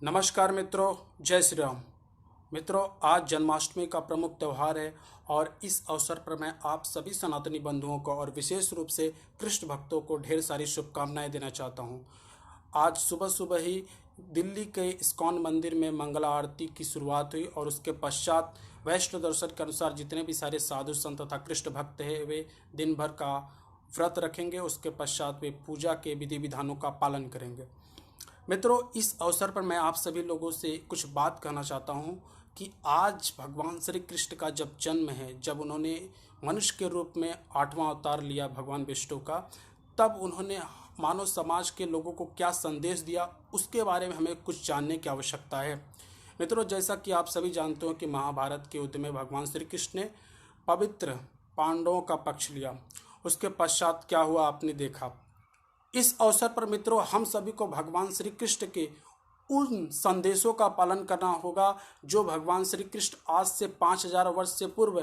नमस्कार मित्रों, जय श्री राम। मित्रों, आज जन्माष्टमी का प्रमुख त्यौहार है और इस अवसर पर मैं आप सभी सनातनी बंधुओं को और विशेष रूप से कृष्ण भक्तों को ढेर सारी शुभकामनाएं देना चाहता हूं। आज सुबह सुबह ही दिल्ली के इस्कॉन मंदिर में मंगला आरती की शुरुआत हुई और उसके पश्चात वैष्णव दर्शन के अनुसार जितने भी सारे साधु संत तथा कृष्ण भक्त हैं वे दिन भर का व्रत रखेंगे। उसके पश्चात वे पूजा के विधि विधानों का पालन करेंगे। मित्रों, इस अवसर पर मैं आप सभी लोगों से कुछ बात कहना चाहता हूं कि आज भगवान श्री कृष्ण का जब जन्म है, जब उन्होंने मनुष्य के रूप में 8वां अवतार लिया भगवान विष्णु का, तब उन्होंने मानव समाज के लोगों को क्या संदेश दिया, उसके बारे में हमें कुछ जानने की आवश्यकता है। मित्रों, जैसा कि आप सभी जानते हो कि महाभारत के युद्ध में भगवान श्री कृष्ण ने पवित्र पांडवों का पक्ष लिया। उसके पश्चात क्या हुआ आपने देखा। इस अवसर पर मित्रों, हम सभी को भगवान श्री कृष्ण के उन संदेशों का पालन करना होगा जो भगवान श्री कृष्ण आज से 5000 वर्ष से पूर्व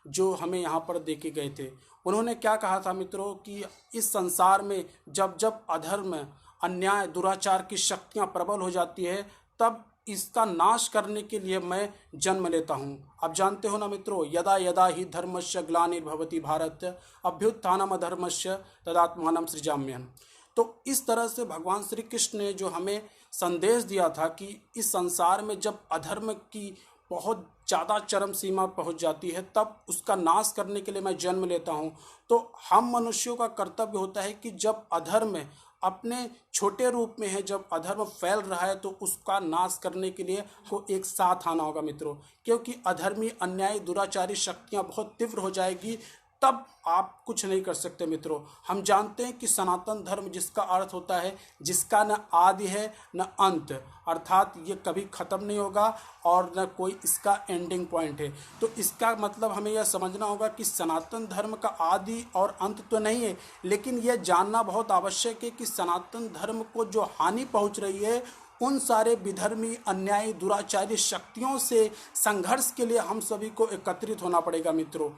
जो हमें यहाँ पर देके गए थे। उन्होंने क्या कहा था मित्रों कि इस संसार में जब जब अधर्म, अन्याय, दुराचार की शक्तियाँ प्रबल हो जाती है, तब इसका नाश करने के लिए मैं जन्म लेता हूँ। आप जानते हो ना मित्रों, यदा यदा ही धर्मस्य ग्लानिर्भवति भारत अभ्युत्थानम अधर्मस्य तदात्मानं सृजाम्यहम्। तो इस तरह से भगवान श्री कृष्ण ने जो हमें संदेश दिया था कि इस संसार में जब अधर्म की बहुत ज़्यादा चरम सीमा पहुंच जाती है, तब उसका नाश करने के लिए मैं जन्म लेता हूं। तो हम मनुष्यों का कर्तव्य होता है कि जब अधर्म अपने छोटे रूप में है, जब अधर्म फैल रहा है, तो उसका नाश करने के लिए को एक साथ आना होगा मित्रों। क्योंकि अधर्मी, अन्यायी, दुराचारी शक्तियां बहुत तीव्र हो जाएगी, तब आप कुछ नहीं कर सकते मित्रों। हम जानते हैं कि सनातन धर्म जिसका अर्थ होता है जिसका न आदि है न अंत, अर्थात ये कभी ख़त्म नहीं होगा और न कोई इसका एंडिंग पॉइंट है। तो इसका मतलब हमें यह समझना होगा कि सनातन धर्म का आदि और अंत तो नहीं है, लेकिन यह जानना बहुत आवश्यक है कि सनातन धर्म को जो हानि पहुंच रही है, उन सारे विधर्मी, अन्यायी, दुराचारी शक्तियों से संघर्ष के लिए हम सभी को एकत्रित होना पड़ेगा मित्रों।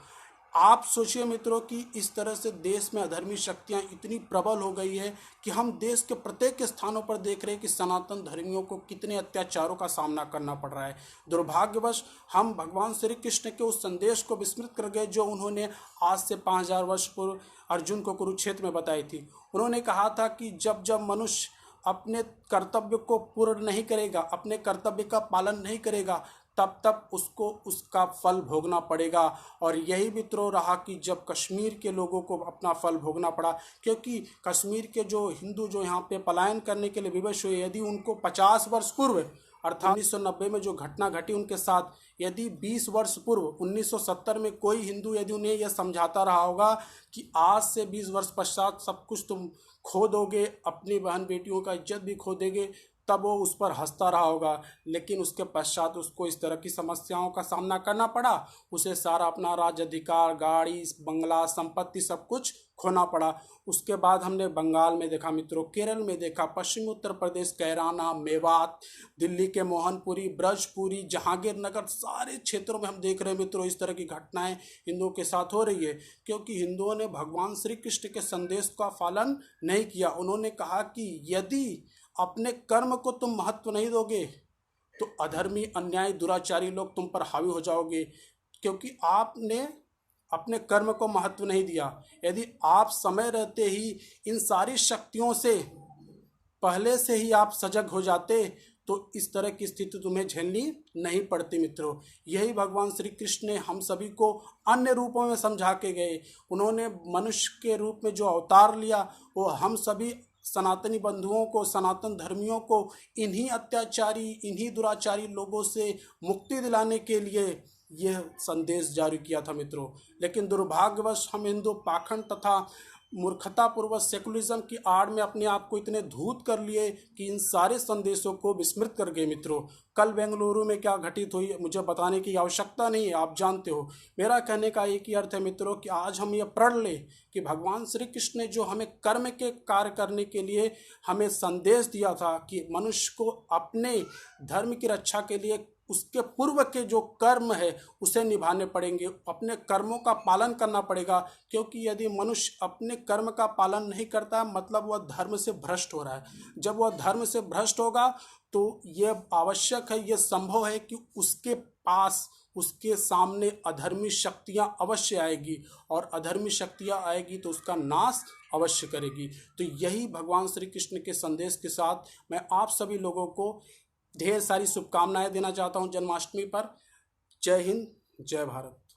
आप सोचिए मित्रों कि इस तरह से देश में अधर्मी शक्तियां इतनी प्रबल हो गई है कि हम देश के प्रत्येक स्थानों पर देख रहे हैं कि सनातन धर्मियों को कितने अत्याचारों का सामना करना पड़ रहा है। दुर्भाग्यवश हम भगवान श्री कृष्ण के उस संदेश को विस्मृत कर गए जो उन्होंने आज से 5000 वर्ष पूर्व अर्जुन को कुरुक्षेत्र में बताई थी। उन्होंने कहा था कि जब जब मनुष्य अपने कर्तव्य को पूर्ण नहीं करेगा, अपने कर्तव्य का पालन नहीं करेगा, तब तब उसको उसका फल भोगना पड़ेगा। और यही मित्रों रहा कि जब कश्मीर के लोगों को अपना फल भोगना पड़ा, क्योंकि कश्मीर के जो हिंदू जो यहाँ पे पलायन करने के लिए विवश हुए, यदि उनको 50 वर्ष पूर्व अर्थात 1990 में जो घटना घटी उनके साथ, यदि 20 वर्ष पूर्व 1970 में कोई हिंदू यदि उन्हें यह समझाता रहा होगा कि आज से 20 वर्ष पश्चात सब कुछ तुम खो दोगे, अपनी बहन बेटियों का इज्जत भी खो देंगे, तब वो उस पर हंसता रहा होगा। लेकिन उसके पश्चात उसको इस तरह की समस्याओं का सामना करना पड़ा, उसे सारा अपना राज्य अधिकार, गाड़ी, बंगला, संपत्ति सब कुछ खोना पड़ा। उसके बाद हमने बंगाल में देखा मित्रों, केरल में देखा, पश्चिमी उत्तर प्रदेश, कैराना, मेवात, दिल्ली के मोहनपुरी, ब्रजपुरी, जहांगीर नगर, सारे क्षेत्रों में हम देख रहे हैं मित्रों इस तरह की घटनाएं हिंदुओं के साथ हो रही है। क्योंकि हिंदुओं ने भगवान श्री कृष्ण के संदेश का पालन नहीं किया। उन्होंने कहा कि यदि अपने कर्म को तुम महत्व नहीं दोगे तो अधर्मी, अन्यायी, दुराचारी लोग तुम पर हावी हो जाओगे, क्योंकि आपने अपने कर्म को महत्व नहीं दिया। यदि आप समय रहते ही इन सारी शक्तियों से पहले से ही आप सजग हो जाते तो इस तरह की स्थिति तुम्हें झेलनी नहीं पड़ती मित्रों। यही भगवान श्री कृष्ण ने हम सभी को अन्य रूपों में समझा के गए। उन्होंने मनुष्य के रूप में जो अवतार लिया, वो हम सभी सनातनी बंधुओं को, सनातन धर्मियों को इन्हीं अत्याचारी, इन्हीं दुराचारी लोगों से मुक्ति दिलाने के लिए यह संदेश जारी किया था मित्रों। लेकिन दुर्भाग्यवश हम हिंदू पाखंड तथा मूर्खतापूर्वक सेकुलरिज्म की आड़ में अपने आप को इतने धूत कर लिए कि इन सारे संदेशों को विस्मृत कर गए मित्रों। कल बेंगलुरु में क्या घटित हुई मुझे बताने की आवश्यकता नहीं है, आप जानते हो। मेरा कहने का एक ही अर्थ है मित्रों कि आज हम ये प्रण लें कि भगवान श्री कृष्ण ने जो हमें कर्म के कार्य करने के लिए हमें संदेश दिया था कि मनुष्य को अपने धर्म की रक्षा के लिए उसके पूर्व के जो कर्म है उसे निभाने पड़ेंगे, अपने कर्मों का पालन करना पड़ेगा। क्योंकि यदि मनुष्य अपने कर्म का पालन नहीं करता मतलब वह धर्म से भ्रष्ट हो रहा है। जब वह धर्म से भ्रष्ट होगा तो यह आवश्यक है, यह संभव है कि उसके पास, उसके सामने अधर्मी शक्तियां अवश्य आएगी, और अधर्मी शक्तियां आएगी तो उसका नाश अवश्य करेगी। तो यही भगवान श्री कृष्ण के संदेश के साथ मैं आप सभी लोगों को ढेर सारी शुभकामनाएं देना चाहता हूं जन्माष्टमी पर। जय हिंद, जय भारत।